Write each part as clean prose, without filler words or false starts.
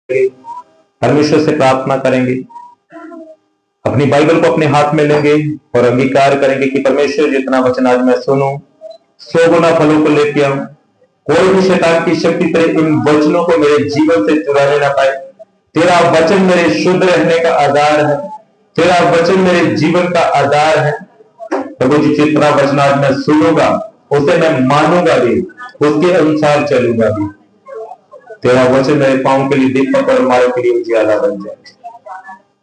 परमेश्वर से प्रार्थना करेंगे, अपनी बाइबल को अपने हाथ में लेंगे और अंगीकार करेंगे कि परमेश्वर जितना वचन आज मैं सुनूं 100 गुना फलों को लेके आऊं। कोई भी शैतान की शक्ति तेरे इन वचनों को मेरे जीवन से चुराने ना पाए। तेरा वचन मेरे शुद्ध रहने का आधार है, तेरा वचन मेरे जीवन का आधार है। प्रभु जी, जितना वचन आज मैं सुनूंगा उसे मैं मानूंगा भी, उसके अनुसार चलूंगा भी। तेरा वचन मेरे पांव के लिए दीपक और मार्ग के लिए उजियाला बन जाए।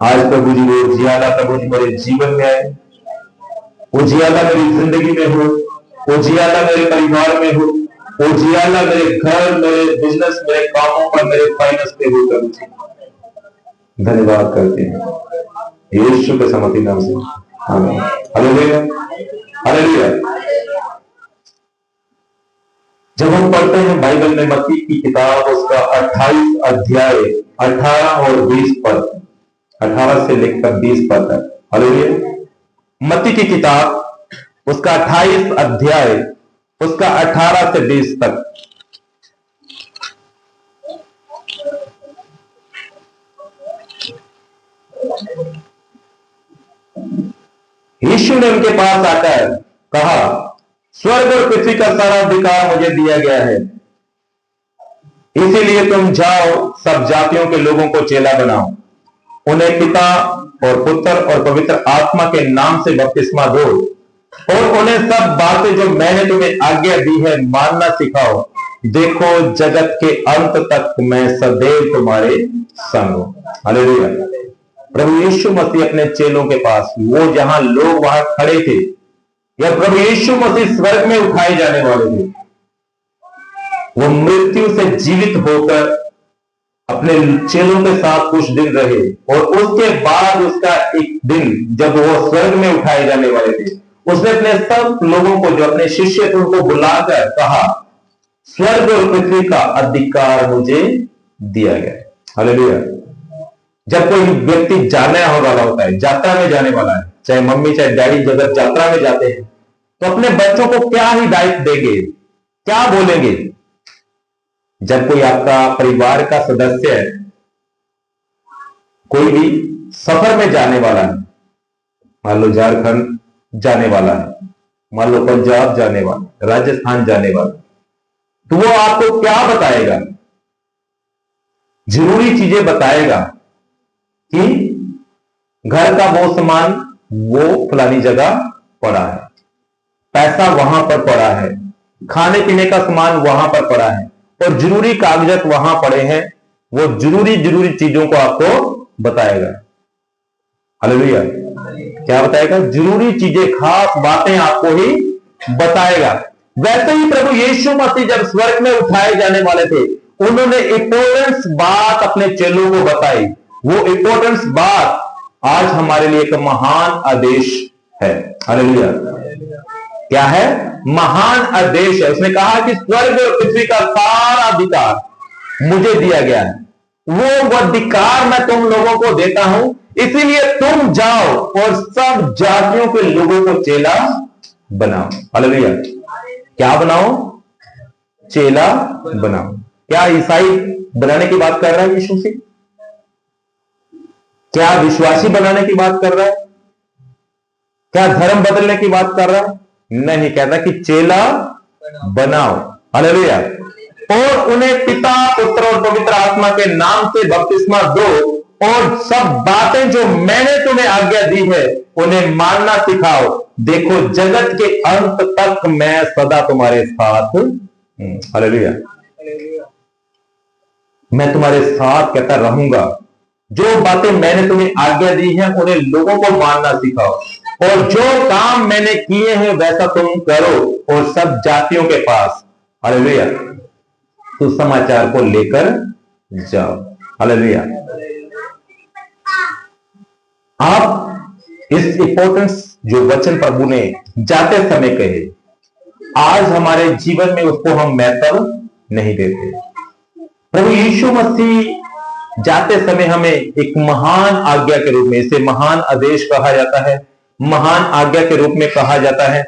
आज प्रभु जी वो उजियाला प्रभु जी मेरे जीवन में आए, उजियाला मेरी जिंदगी में हो, उजियाला मेरे परिवार में हो, उजियाला मेरे घर, मेरे बिजनेस, मेरे कामों पर, मेरे फाइनेंस पे हो। प्रभु जी धन्यवाद करते हैं यीशु के समर्थी नाम से, आमीन। Hallelujah, hallelujah. जब हम पढ़ते हैं बाइबल में मत्ती की किताब उसका 28 अध्याय 18 और 20 पद, 18 से लेकर 20 पद तक। हालेलुया। मत्ती की किताब उसका 28 अध्याय उसका 18 से 20 तक। यीशु ने उनके पास आकर कहा, स्वर्ग और पृथ्वी का सारा अधिकार मुझे दिया गया है, इसीलिए तुम जाओ, सब जातियों के लोगों को चेला बनाओ, उन्हें पिता और पुत्र और पवित्र आत्मा के नाम से बपतिस्मा दो और उन्हें सब बातें जो मैंने तुम्हें आज्ञा दी है मानना सिखाओ। देखो, जगत के अंत तक मैं सदैव तुम्हारे संग हूं। हालेलुया। प्रभु यीशु मसीह अपने चेलों के पास, वो जहां लोग वहां खड़े थे, या प्रभु यीशु मसीह स्वर्ग में उठाए जाने वाले थे, वो मृत्यु से जीवित होकर अपने चेलों के साथ कुछ दिन रहे और उसके बाद उसका एक दिन जब वो स्वर्ग में उठाए जाने वाले थे, उसने अपने सब लोगों को जो अपने शिष्य थे उनको बुलाकर कहा, स्वर्ग और पृथ्वी का अधिकार मुझे दिया गया है। हालेलुया। जब कोई व्यक्ति जाने वाला होता है, यात्रा में जाने वाला है, चाहे मम्मी चाहे डैडी जब यात्रा में जाते हैं तो अपने बच्चों को क्या ही दायित्व देंगे, क्या बोलेंगे? जब कोई आपका परिवार का सदस्य है, कोई भी सफर में जाने वाला है, मान लो झारखंड जाने वाला है, मान लो पंजाब जाने वाला, राजस्थान जाने वाला, तो वो आपको क्या बताएगा? जरूरी चीजें बताएगा कि घर का वो सामान वो फलानी जगह पड़ा है, पैसा वहां पर पड़ा है, खाने पीने का सामान वहां पर पड़ा है और जरूरी कागजात वहां पड़े हैं। वो जरूरी चीजों को आपको बताएगा। हालेलुया। क्या बताएगा? जरूरी चीजें, खास बातें आपको ही बताएगा। वैसे ही प्रभु यीशु मसीह जब स्वर्ग में उठाए जाने वाले थे, उन्होंने इंपॉर्टेंस बात अपने चेलों को बताई। वो इंपॉर्टेंस बात आज हमारे लिए एक महान आदेश है। हालेलुया। क्या है? महान आदेश है। उसने कहा कि स्वर्ग और पृथ्वी का सारा अधिकार मुझे दिया गया है, वो अधिकार मैं तुम लोगों को देता हूं, इसीलिए तुम जाओ और सब जातियों के लोगों को चेला बनाओ। हालेलुया। क्या बनाओ? चेला बनाओ। क्या ईसाई बनाने की बात कर रहा है यीशु से? क्या विश्वासी बनाने की बात कर रहा है? क्या धर्म बदलने की बात कर रहा है? नहीं, कहता कि चेला बनाओ। हालेलुया। और उन्हें पिता, पुत्र और पवित्र आत्मा के नाम से बपतिस्मा दो और सब बातें जो मैंने तुम्हें आज्ञा दी है उन्हें मानना सिखाओ। देखो, जगत के अंत तक मैं सदा तुम्हारे साथ हूं। हालेलुया। मैं तुम्हारे साथ कहता रहूंगा। जो बातें मैंने तुम्हें आज्ञा दी है उन्हें लोगों को मानना सिखाओ और जो काम मैंने किए हैं वैसा तुम करो और सब जातियों के पास, हालेलुया, तो समाचार को लेकर जाओ। हालेलुया। आप इस इंपॉर्टेंस जो वचन प्रभु ने जाते समय कहे, आज हमारे जीवन में उसको हम महत्व नहीं देते। प्रभु यीशु मसीह जाते समय हमें एक महान आज्ञा के रूप में, इसे महान आदेश कहा जाता है, महान आज्ञा के रूप में कहा जाता है।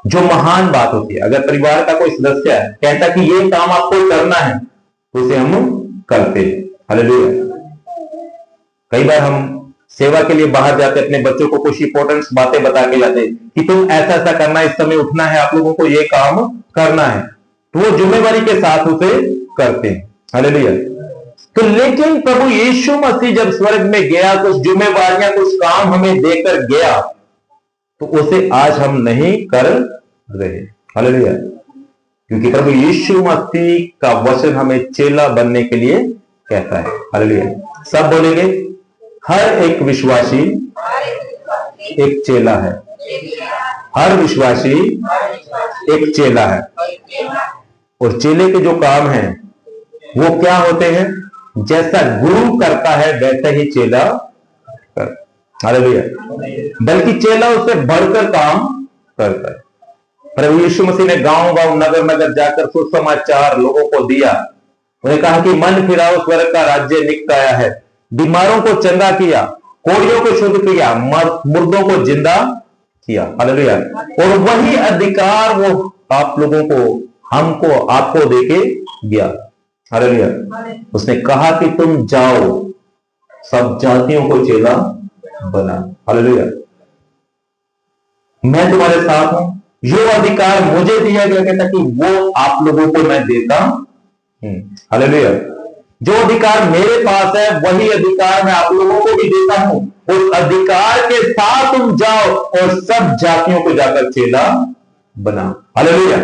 जो महान बात होती है, अगर परिवार का कोई सदस्य है कहता कि ये काम आपको करना है तो उसे हम करते हैं। हालेलुया। कई बार हम सेवा के लिए बाहर जाते, अपने बच्चों को कुछ इंपॉर्टेंट बातें बता के जाते कि तुम ऐसा ऐसा करना, इस समय उठना है, आप लोगों को ये काम करना है, तो वो जिम्मेवारी के साथ उसे करते हैं। हालेलुया। तो लेकिन प्रभु यीशु मसीह जब स्वर्ग में गया, कुछ जिम्मेवारियां, कुछ काम हमें देकर गया, तो उसे आज हम नहीं कर रहे। हालेलुया। क्योंकि प्रभु यीशु मसीह का वचन हमें चेला बनने के लिए कहता है। हालेलुया। सब बोलेंगे, हर एक विश्वासी एक चेला है। हर विश्वासी एक चेला है। और चेले के जो काम हैं वो क्या होते हैं? जैसा गुरु करता है वैसा ही चेला कर। हालेलुया। बल्कि चेला उससे बढ़कर काम करता है। प्रभु यीशु मसीह ने गांव गांव, नगर नगर जाकर सुसमाचार लोगों को दिया। उन्हें कहा कि मन फिराओ, स्वर्ग का राज्य निकट आया है। बीमारों को चंगा किया, कोढ़ियों को शुद्ध किया, मुर्दों को जिंदा किया। हालेलुया। और वही अधिकार वो आप लोगों को, हमको, आपको देके गया। हालेलुया। उसने कहा कि तुम जाओ, सब जातियों को चेला बना। हालेलुया। मैं तुम्हारे साथ हूं। जो अधिकार मुझे दिया गया, कहता कि वो आप लोगों को मैं देता हूं। हालेलुया। जो अधिकार मेरे पास है वही अधिकार मैं आप लोगों को भी देता हूं। उस अधिकार के साथ तुम जाओ और सब जातियों को जाकर चेला बना। हालेलुया।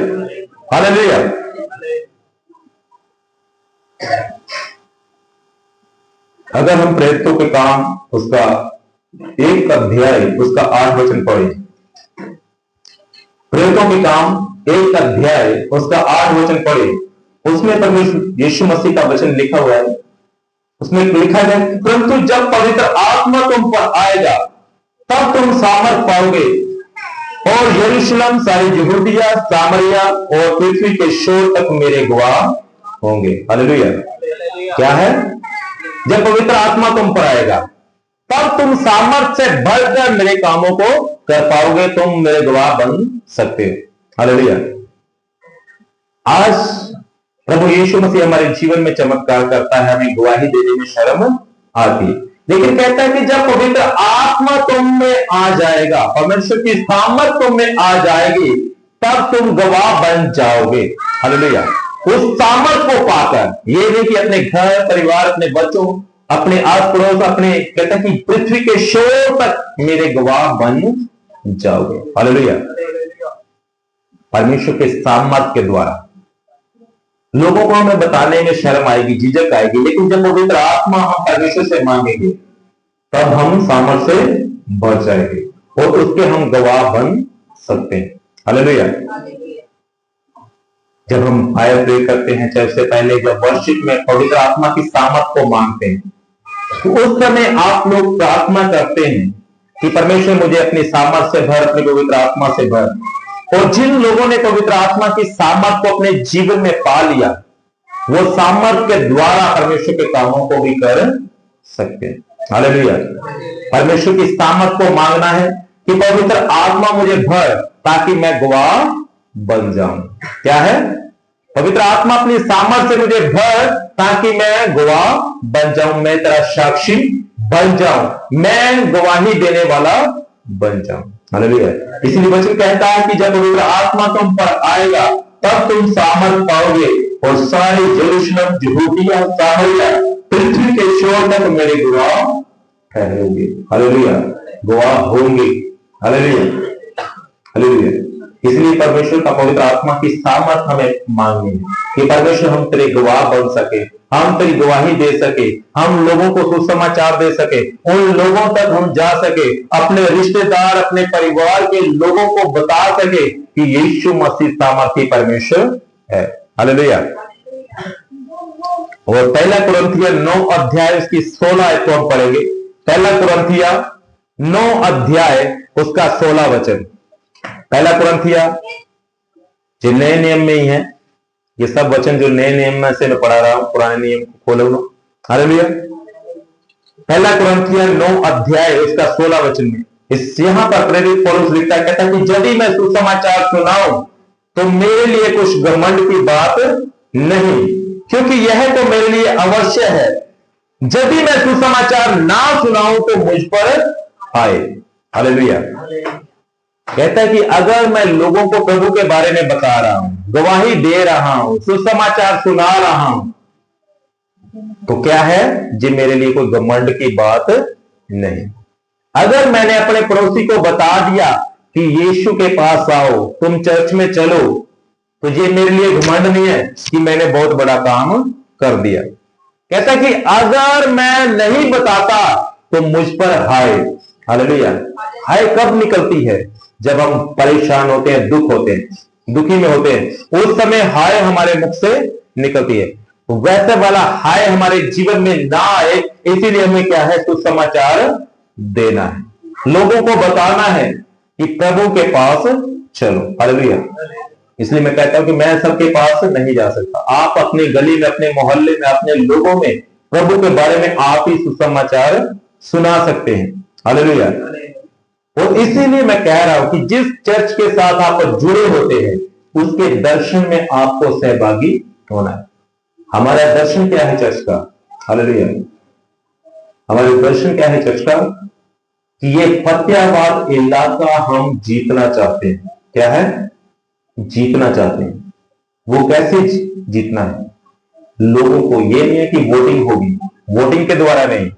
हालेलुया। अगर हम प्रेरितों के काम उसका 1 अध्याय उसका 8 वचन पढ़े, प्रेरितों के काम 1 अध्याय उसका 8 वचन पढ़े, उसमें परमेश्वर यीशु मसीह का वचन लिखा हुआ है। उसमें लिखा है, परंतु जब पवित्र आत्मा तुम पर आएगा तब तुम सामर्थ पाओगे और यरूशलेम, सारी यहूदिया, सामरिया और पृथ्वी के छोर तक मेरे गवाह होंगे। हालेलुया। क्या है? जब पवित्र आत्मा तुम पर आएगा तब तुम सामर्थ्य से बढ़कर मेरे कामों को कर पाओगे, तुम मेरे गवाह बन सकते हो। हालेलुया। आज प्रभु यीशु मसीह हमारे जीवन में चमत्कार करता है, हमें गवाही देने में शर्म आती है, लेकिन कहता है कि जब पवित्र आत्मा तुम में आ जाएगा, परमेश्वर की सामर्थ तुम में आ जाएगी, तब तुम गवाह बन जाओगे। हालेलुया। उस सामर्थ को पाकर, ये नहीं कि अपने घर परिवार, अपने बच्चों, अपने आस पड़ोस, अपने, कहता है कि पृथ्वी के छोर तक मेरे गवाह बन जाओगे। हालेलुया। परमेश्वर के सामर्थ के द्वारा लोगों को हमें बताने में शर्म आएगी, झिझक आएगी, लेकिन जब पवित्र आत्मा हम परमेश्वर से मांगेंगे तब हम सामर्थ्य से बढ़ जाएंगे और उसके हम गवाह बन सकते हैं। हालेलुया। जब हम आयत प्रे करते हैं, चाहे उससे पहले जब वर्शिप में पवित्र आत्मा की सामर्थ को मांगते हैं, तो उस समय आप लोग प्रार्थना करते हैं कि परमेश्वर मुझे अपनी सामर्थ से भर, अपनी पवित्र आत्मा से भर। और जिन लोगों ने पवित्र आत्मा की सामर्थ को अपने जीवन में पा लिया, वो सामर्थ के द्वारा परमेश्वर के कामों को भी कर सकते हैं। हालेलुया। परमेश्वर की सामर्थ को मांगना है कि पवित्र आत्मा मुझे भर ताकि मैं गवाह बन जाऊं। क्या है? पवित्र आत्मा अपनी सामर्थ से मुझे भर ताकि मैं गवाह बन जाऊं, मैं तेरा साक्षी बन जाऊं, मैं गवाही देने वाला बन जाऊं। हालेलुया। इसलिए वचन कहता है कि जब पवित्र आत्मा तुम पर आएगा तब तुम सामर्थ पाओगे और सारे यरूशलेम, यहूदिया, सामरिया, पृथ्वी के छोर तक मेरे गवाह ठहरोगे। हालेलुया। गवाह होंगे। हालेलुया। हालेलुया। इसलिए परमेश्वर का पवित्र आत्मा की सामर्थ हमें मांगनी है कि परमेश्वर हम तेरे गवाह बन सके, हम तेरी गवाही दे सके, हम लोगों को सुसमाचार दे सके, उन लोगों तक हम जा सके, अपने रिश्तेदार, अपने परिवार के लोगों को बता सके कि यीशु मसीह सामर्थी परमेश्वर है। हालेलुया। और पहला कुरिन्थिया 9 अध्याय उसकी 16 आयत को हम पढ़ेंगे। पहला कुरिन्थिया 9 अध्याय उसका 16 वचन। पहला कुरिन्थिया जो नए नियम में ही है, ये सब वचन जो नए नियम में से मैं पढ़ा रहा हूं, पुराने नियम को खोलो लो। हालेलुया। पहला कुरिन्थिया 9 अध्याय उसका 16 वचन में इस यहां पर प्रेरित पौलुस लिखता है, कहता है कि यदि मैं सुसमाचार सुनाऊं तो मेरे लिए कुछ घमंड की बात नहीं, क्योंकि यह तो मेरे लिए अवश्य है यदि मैं सुसमाचार ना सुनाऊं तो मुझ पर आए। हालेलुया। कहता है कि अगर मैं लोगों को प्रभु के बारे में बता रहा हूं, गवाही दे रहा हूं, सुसमाचार सुना रहा हूं, तो क्या है, ये मेरे लिए कोई घमंड की बात नहीं। अगर मैंने अपने पड़ोसी को बता दिया कि यीशु के पास आओ, तुम चर्च में चलो, तो ये मेरे लिए घमंड नहीं है कि मैंने बहुत बड़ा काम कर दिया। कहता कि अगर मैं नहीं बताता तो मुझ पर हाय। हालेलुया। हाय कब निकलती है? जब हम परेशान होते हैं, दुख होते हैं, दुखी में होते हैं, उस समय हाय हमारे मुख से निकलती है। वैसे वाला हाय हमारे जीवन में ना आए, इसीलिए हमें क्या है, सुसमाचार देना है, लोगों को बताना है कि प्रभु के पास चलो। हालेलुया। इसलिए मैं कहता हूं कि मैं सबके पास नहीं जा सकता। आप अपनी गली में, अपने मोहल्ले में, अपने लोगों में प्रभु के बारे में आप ही सुसमाचार सुना सकते हैं। हालेलुया। और इसीलिए मैं कह रहा हूं कि जिस चर्च के साथ आप जुड़े होते हैं, उसके दर्शन में आपको सहभागी होना है। हमारा दर्शन क्या है चर्च का? हालेलुया। हमारे दर्शन क्या है चर्च का? कि ये फतेहाबाद इलाका हम जीतना चाहते हैं। क्या है? जीतना चाहते हैं। वो कैसे जीतना है? लोगों को ये नहीं है कि वोटिंग होगी, वोटिंग के द्वारा नहीं,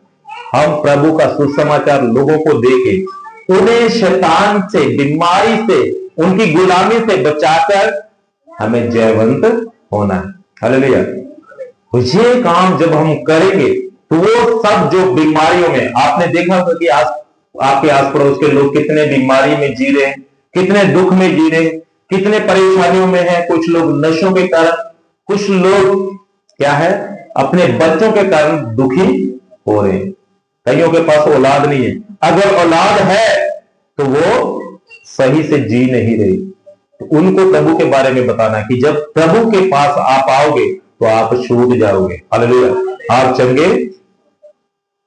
हम प्रभु का सुसमाचार लोगों को देके उन्हें शैतान से, बीमारी से, उनकी गुलामी से बचाकर हमें जयवंत होना है। हालेलुया। तो ये काम जब हम करेंगे तो वो सब जो बीमारियों में, आपने देखा होगा कि आपके आस पड़ोस के लोग कितने बीमारी में जी रहे हैं, कितने दुख में जी रहे हैं, कितने परेशानियों में हैं। कुछ लोग नशों के कारण, कुछ लोग क्या है, अपने बच्चों के कारण दुखी हो रहे हैं। कईयों के पास औलाद नहीं है, अगर औलाद है तो वो सही से जी नहीं रही। तो उनको प्रभु के बारे में बताना कि जब प्रभु के पास आप आओगे तो आप छूट जाओगे। हालेलुया। आप चंगे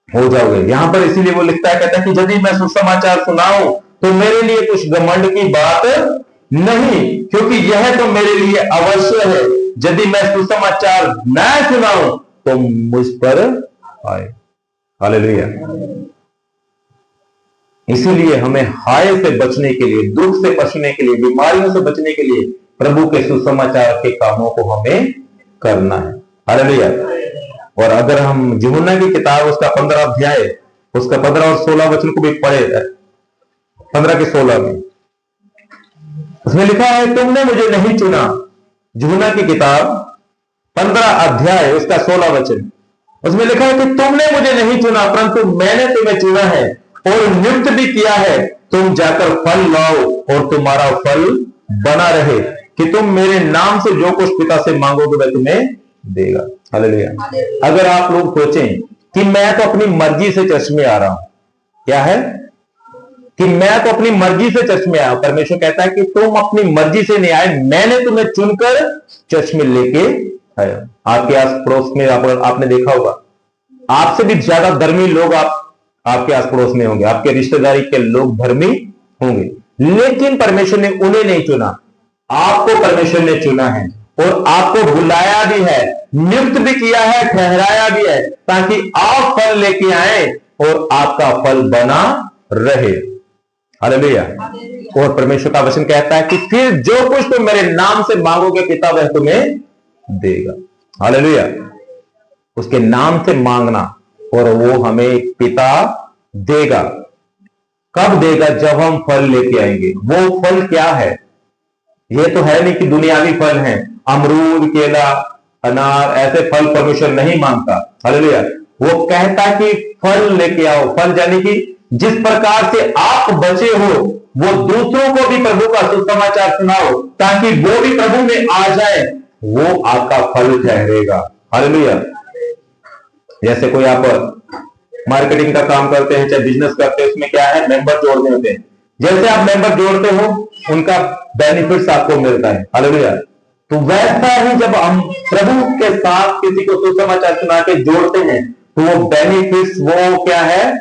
हो जाओगे। यहां पर इसीलिए वो लिखता है, कहता है कि यदि मैं सुसमाचार सुनाऊं तो मेरे लिए कुछ घमंड की बात नहीं, क्योंकि यह तो मेरे लिए अवश्य है। यदि मैं सुसमाचार न सुनाऊं तो मुझ पर आए। हालेलुया। इसीलिए हमें हाय से बचने के लिए, दुख से बचने के लिए, बीमारियों से बचने के लिए प्रभु के सुसमाचार के कामों को हमें करना है। हालेलुया। और अगर हम यूहन्ना की किताब उसका 15 अध्याय, उसका 15 और 16 वचन को भी पढ़े, 15 के 16 में उसमें लिखा है, तुमने मुझे नहीं चुना। यूहन्ना की किताब 15 अध्याय उसका 16 वचन, उसमें लिखा है कि तुमने मुझे नहीं चुना, परंतु मैंने तुम्हें चुना है और नियुक्त भी किया है, तुम जाकर फल लाओ और तुम्हारा फल बना रहे, कि तुम मेरे नाम से जो कुछ पिता से मांगोगे वह तुम्हें देगा। हालेलुया। अगर आप लोग सोचें कि मैं तो अपनी मर्जी से चर्च में आ रहा हूं, क्या है कि मैं तो अपनी मर्जी से चर्च में आया हूं, परमेश्वर कहता है कि तुम अपनी मर्जी से नहीं आए, मैंने तुम्हें चुनकर चर्च में लेके आया। आपके आस पड़ोस में आपने देखा होगा, आपसे भी ज्यादा धर्मी लोग आपके आस पड़ोस में होंगे, आपके रिश्तेदारी के लोग धर्मी होंगे, लेकिन परमेश्वर ने उन्हें नहीं चुना, आपको परमेश्वर ने चुना है और आपको बुलाया भी है, नियुक्त भी किया है, ठहराया भी है, ताकि आप फल लेके आए और आपका फल बना रहे। हालेलुया। और परमेश्वर का वचन कहता है कि फिर जो कुछ तुम मेरे नाम से मांगोगे पिता वह तुम्हें देगा। हालेलुया। उसके नाम से मांगना और वो हमें पिता देगा। कब देगा? जब हम फल लेके आएंगे। वो फल क्या है? ये तो है नहीं कि दुनियावी फल हैं, अमरूद, केला, अनार, ऐसे फल परमेश्वर नहीं मांगता। हालेलुया। वो कहता कि फल लेके आओ। फल यानी कि जिस प्रकार से आप बचे हो वो दूसरों को भी प्रभु का सुसमाचार सुनाओ, ताकि वो भी प्रभु में आ जाए, वो आपका फल ठहरेगा। हालेलुया। जैसे कोई आप मार्केटिंग का काम करते हैं, चाहे बिजनेस करते हैं, उसमें क्या है, मेंबर जोड़ने होते हैं। जैसे आप मेंबर जोड़ते हो उनका बेनिफिट्स आपको मिलता है। हालेलुया। तो वैसा ही जब हम प्रभु के साथ किसी को सुसमाचार सुना के जोड़ते हैं तो वो बेनिफिट्स, वो क्या है,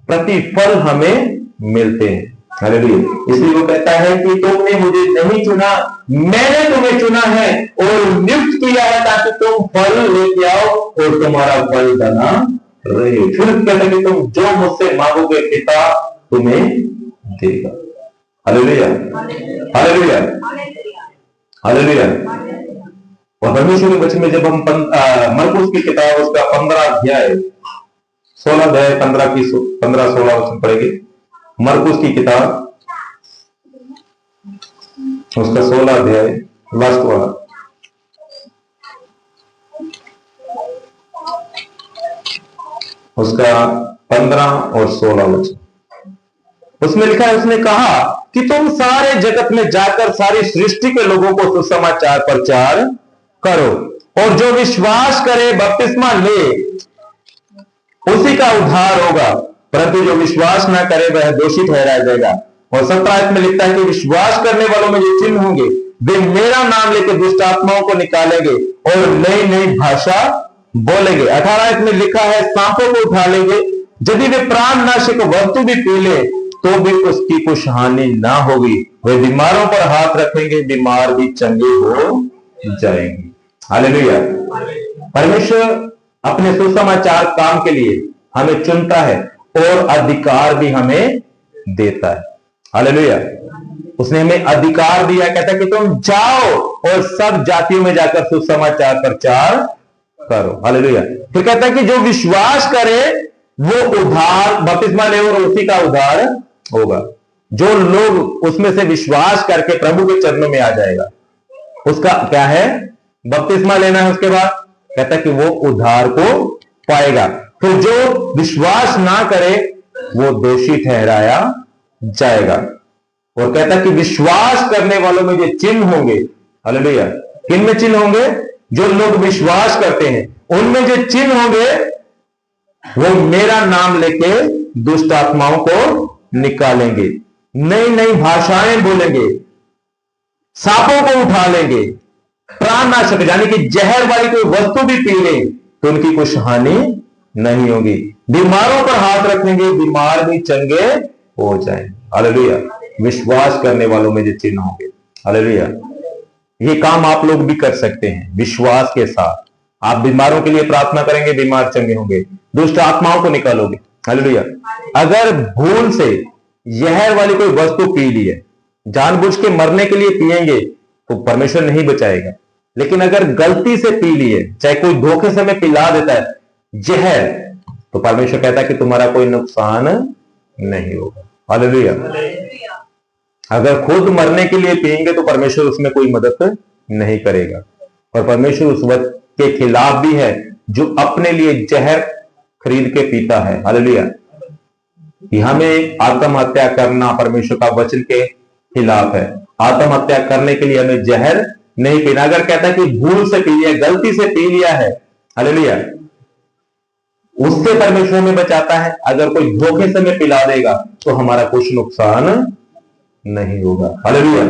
प्रतिफल हमें मिलते हैं। हालेलुया। इसलिए वो कहता है कि तुमने मुझे नहीं चुना, मैंने तुम्हें चुना है और नियुक्त किया है, ताकि तुम फल लेके आओ और तुम्हारा फल बना रहे। फिर कहता कि तुम जो मुझसे मांगोगे पिता तुम्हें देगा। Hallelujah, hallelujah, hallelujah. और परमेश्वर के वचन में जब हम मरकुस की किताब उसका 15 अध्याय 16 अध्याय 15-16 वचन पढ़ेंगे। मरकुस की किताब उसका 16 अध्याय लास्ट वाला, उसका 15 और 16 वचन, उसमें लिखा है, उसने कहा कि तुम सारे जगत में जाकर सारी सृष्टि के लोगों को सुसमाचार प्रचार करो, और जो विश्वास करे बपतिस्मा ले उसी का उद्धार होगा, परंतु जो विश्वास ना करे वह दोषी ठहराया जाएगा। और 17 में लिखता है कि विश्वास करने वालों में जो चिन्ह होंगे, वे मेरा नाम लेकर दुष्ट आत्माओं को निकालेंगे और नई नई भाषा बोलेंगे। 18 में लिखा है, सांपों को उठा लेंगे, यदि वे प्राण नाशक वस्तु भी पी ले तो भी उसकी कुछ हानि ना होगी। वे बीमारों पर हाथ रखेंगे, बीमार भी चंगे हो जाएंगे। हालेलुया। परमेश्वर अपने सुसमाचार काम के लिए हमें चुनता है और अधिकार भी हमें देता है। हालेलुया। उसने हमें अधिकार दिया, कहता है कि तुम जाओ और सब जातियों में जाकर सुसमाचार प्रचार करो। हालेलुया। फिर कहता है कि जो विश्वास करे वो उद्धार, बपतिस्मा ले और उसी का उद्धार होगा। जो लोग उसमें से विश्वास करके प्रभु के चरणों में आ जाएगा, उसका क्या है, बपतिस्मा लेना है। उसके बाद कहता है कि वो उद्धार को पाएगा। फिर जो विश्वास ना करे वो दोषी ठहराया जाएगा। और कहता है कि विश्वास करने वालों में जो चिन्ह होंगे, हालेलुया, किन में चिन्ह होंगे, जो लोग विश्वास करते हैं उनमें जो चिन्ह होंगे वो मेरा नाम लेके दुष्ट आत्माओं को निकालेंगे, नई नई भाषाएं बोलेंगे, सांपों को उठा लेंगे, प्राण नाशक यानी कि जहर वाली कोई वस्तु भी पी ले तो उनकी कुछ हानि नहीं होगी, बीमारों पर हाथ रखेंगे, बीमार भी चंगे हो जाएंगे। हालेलुया। विश्वास करने वालों में जो चिन्ह होंगे। हालेलुया। ये काम आप लोग भी कर सकते हैं विश्वास के साथ। आप बीमारों के लिए प्रार्थना करेंगे, बीमार चंगे होंगे, दुष्ट आत्माओं को निकालोगे। हालेलुया। अगर भूल से जहर वाली कोई वस्तु पी ली है, जानबूझ के मरने के लिए पिएंगे तो परमेश्वर नहीं बचाएगा। लेकिन अगर गलती से पी ली है, चाहे कोई धोखे से में पिला देता है जहर, तो परमेश्वर कहता है कि तुम्हारा कोई नुकसान नहीं होगा। हालेलुया। अगर खुद मरने के लिए पिएंगे तो परमेश्वर उसमें कोई मदद नहीं करेगा। और परमेश्वर उस वक्त के खिलाफ भी है जो अपने लिए जहर खरीद के पीता है। हालेलुया। कि हमें आत्महत्या करना परमेश्वर का वचन के खिलाफ है। आत्महत्या करने के लिए हमें जहर नहीं पीना। अगर कहता है कि भूल से पी लिया, गलती से पी लिया है, हालेलुया, उससे परमेश्वर हमें बचाता है। अगर कोई धोखे से में पिला देगा तो हमारा कुछ नुकसान नहीं होगा। हालेलुया।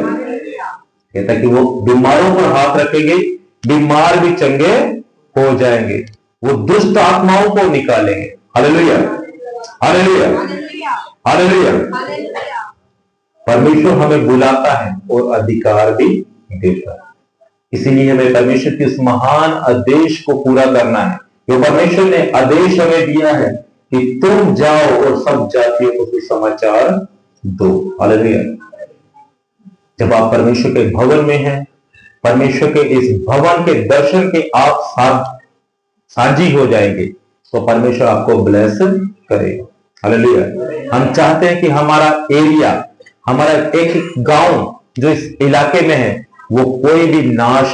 कहता है कि वो बीमारों पर हाथ रखेंगे, बीमार भी चंगे हो जाएंगे, वो दुष्ट आत्माओं को निकालेंगे। Hallelujah, hallelujah, hallelujah. परमेश्वर हमें बुलाता है और अधिकार भी देता है। इसीलिए हमें परमेश्वर के उस महान आदेश को पूरा करना है जो परमेश्वर ने आदेश हमें दिया है कि तुम जाओ और सब जातियों को सुसमाचार दो। हालेलुया। जब आप परमेश्वर के भवन में हैं, परमेश्वर के इस भवन के दर्शन के आप साझी हो जाएंगे तो परमेश्वर आपको ब्लेस करेगा। हालेलुया। हम चाहते हैं कि हमारा एरिया, हमारा एक गांव जो इस इलाके में है वो कोई भी नाश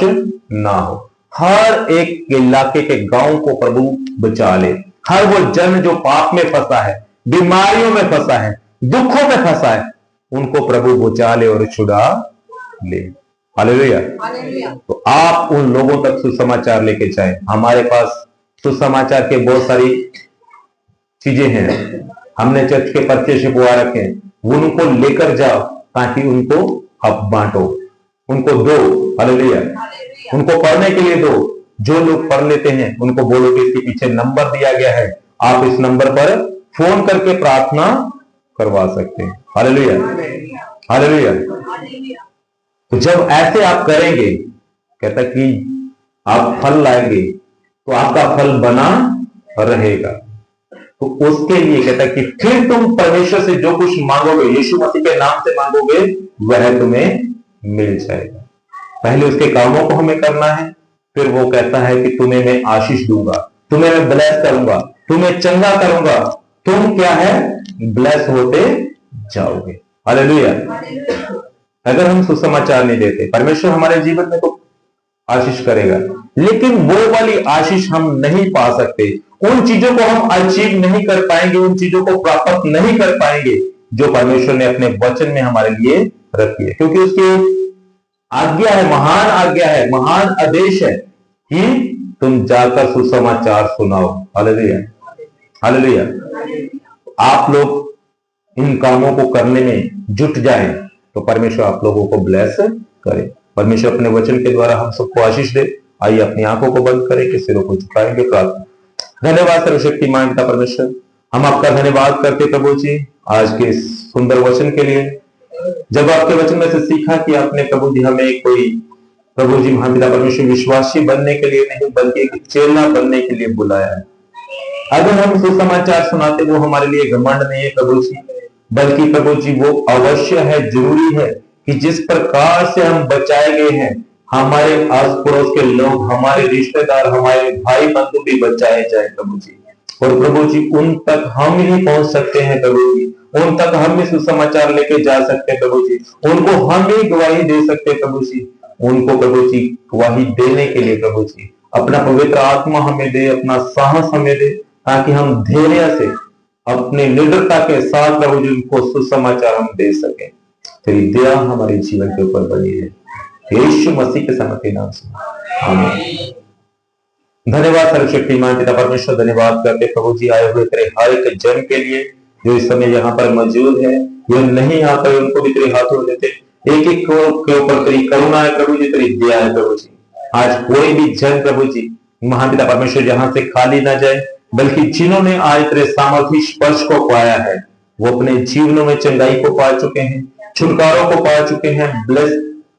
ना हो। हर एक इलाके के गांव को प्रभु बचा ले। हर वो जन जो पाप में फंसा है, बीमारियों में फंसा है, दुखों में फंसा है, उनको प्रभु बचा ले और छुड़ा ले। हालेलुया। तो आप उन लोगों तक सुसमाचार लेके जाएं। हमारे पास सुसमाचार के बहुत सारी चीजें हैं, हमने चर्च के पर्चे छिपवा रखे हैं, उनको लेकर जाओ ताकि उनको आप बांटो, उनको दो। हालेलुया। उनको पढ़ने के लिए दो। जो लोग पढ़ लेते हैं उनको बोलो कि इसके पीछे नंबर दिया गया है, आप इस नंबर पर फोन करके प्रार्थना करवा सकते हैं। Hallelujah, hallelujah. तो जब ऐसे आप करेंगे, कहता कि आप फल लाएंगे तो आपका फल बना रहेगा। तो उसके लिए कहता है कि फिर तुम परमेश्वर से जो कुछ मांगोगे, यीशु मसीह के नाम से मांगोगे, वह तुम्हें मिल जाएगा। पहले उसके कामों को हमें करना है, फिर वो कहता है कि तुम्हें मैं आशीष दूंगा, तुम्हें मैं ब्लेस करूंगा, तुम्हें चंगा करूंगा, तुम क्या है, ब्लेस होते जाओगे। हालेलुया। अगर हम सुसमाचार नहीं देते, परमेश्वर हमारे जीवन में तो आशीष करेगा, लेकिन वो वाली आशीष हम नहीं पा सकते, उन चीजों को हम अचीव नहीं कर पाएंगे, उन चीजों को प्राप्त नहीं कर पाएंगे जो परमेश्वर ने अपने वचन में हमारे लिए रखी है। क्योंकि उसकी आज्ञा है, महान आज्ञा है, महान आदेश है कि तुम जाकर सुसमाचार सुनाओ। Hallelujah, hallelujah. आप लोग इन कामों को करने में जुट जाएं तो परमेश्वर आप लोगों को ब्लेस करे। परमेश्वर अपने वचन के द्वारा हम सबको आशीष दे। आइए अपनी आंखों को बंद करें कि सिरों को झुकाएंगे, प्रार्थना। धन्यवाद सर्वशक्तिमान पिता परमेश्वर, हम आपका धन्यवाद करते प्रभु जी आज के सुंदर वचन के लिए। जब आपके वचन में से सीखा कि आपने प्रभु जी हमें कोई प्रभु जी महापिता परमेश्वर विश्वासी बनने के लिए नहीं बल्कि एक चेला बनने के लिए बुलाया है। अगर हम सुसमाचार सुनाते वो हमारे लिए घमंड नहीं है प्रभु जी, बल्कि प्रभु जी वो अवश्य है, जरूरी है कि जिस प्रकार से हम बचाए गए हैं, हमारे आस पड़ोस के लोग, हमारे रिश्तेदार, हमारे भाई बंधु भी बचाए जाए प्रभु जी। और प्रभु जी उन तक हम ही पहुंच सकते हैं प्रभु जी, उन तक हम ही सुसमाचार लेके जा सकते हैं प्रभु जी, उनको हम ही गवाही दे सकते हैं प्रभु जी। उनको प्रभु जी गवाही देने के लिए प्रभु जी अपना पवित्र आत्मा हमें दे, अपना साहस हमें दे, ताकि हम धैर्य से अपने निडरता के साथ प्रभु जी उनको सुसमाचार हम दे सके। तेरी दया हमारे जीवन के ऊपर बनी है, यीशु मसीह के समर्थी नाम से आमीन। धन्यवाद सर्वशक्तिमान पिता परमेश्वर, धन्यवाद करते प्रभु जी आए हुए तेरे हर एक जन के लिए जो इस समय यहाँ पर मौजूद है, जो नहीं आकर उनको भी तेरे हाथों में देते। एक एक के ऊपर तेरी करुणा है प्रभु जी, तेरी दया है प्रभु जी। आज कोई भी जन प्रभु जी महापिता परमेश्वर यहाँ से खाली ना जाए, बल्कि जिन्होंने आज तेरे सामर्थी स्पर्श को पाया है वो अपने जीवनों में चंगाई को पा चुके हैं, छुटकारों को पा चुके हैं, ब्लेस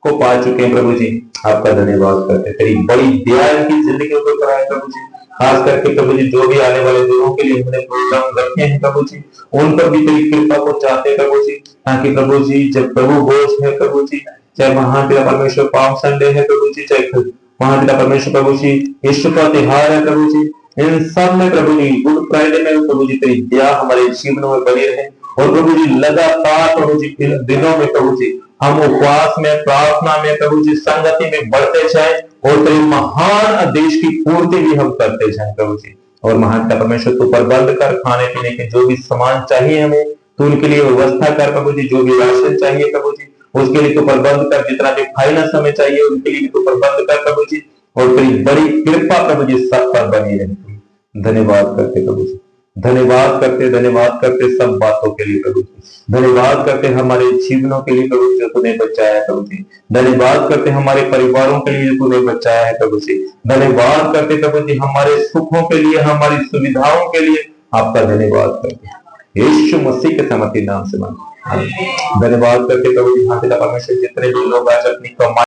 को पा चुके हैं प्रभु जी। आपका धन्यवाद करते, तेरी बड़ी दया इनकी जिंदगी के ऊपर है प्रभु जी। खास करके प्रभु जी जो भी आने वाले दिनों के लिए हमने प्रोग्राम रखे हैं प्रभु जी, उन पर भी तेरी कृपा को चाहते हैं प्रभु जी, ताकि प्रभु जी जब प्रभु भोज है प्रभु जी, चाहे महापिता परमेश्वर पाम संडे है प्रभु जी, चाहे महापिता परमेश्वर प्रभु जी यीशु का त्योहार है प्रभु जी, इन सब में प्रभु जी गुड फ्राइडे में प्रभु जी तेरी दया हमारे जीवनों में बनी रहे। और प्रभु जी लगातार प्रभु जी इन दिनों में प्रभु जी हम उपवास में, प्रार्थना में प्रभु जी संगति में बढ़ते जाए और तेरे महान आदेश की पूर्ति भी हम करते जाए प्रभु जी। और महान परमेश्वर तू प्रबंध कर, खाने पीने के जो भी सामान चाहिए हमें तो उनके लिए व्यवस्था कर प्रभु जी, जो भी राशन चाहिए प्रभु जी उसके लिए तू प्रबंध कर, जितना भी फाइनेंस हमें चाहिए उनके लिए तू प्रबंध कर प्रभु जी। और तेरी बड़ी कृपा प्रभु जी सब पर बनी रहे। धन्यवाद करते प्रभु जी, धन्यवाद करते सब बातों के लिए प्रभु जी, धन्यवाद करते हमारे जीवनों के लिए प्रभु जी जो तूने बचाया है प्रभु जी, धन्यवाद करते हमारे परिवारों के लिए जो तूने बचाया है प्रभु जी, धन्यवाद करते प्रभु जी हमारे सुखों के लिए, हमारी सुविधाओं के लिए आपका धन्यवाद करते यीशु मसीह के समर्थी नाम से मांगते। धन्यवाद करते प्रभु जी, हाँ पिता परमेश्वर जितने भी लोग आज अपनी कमाई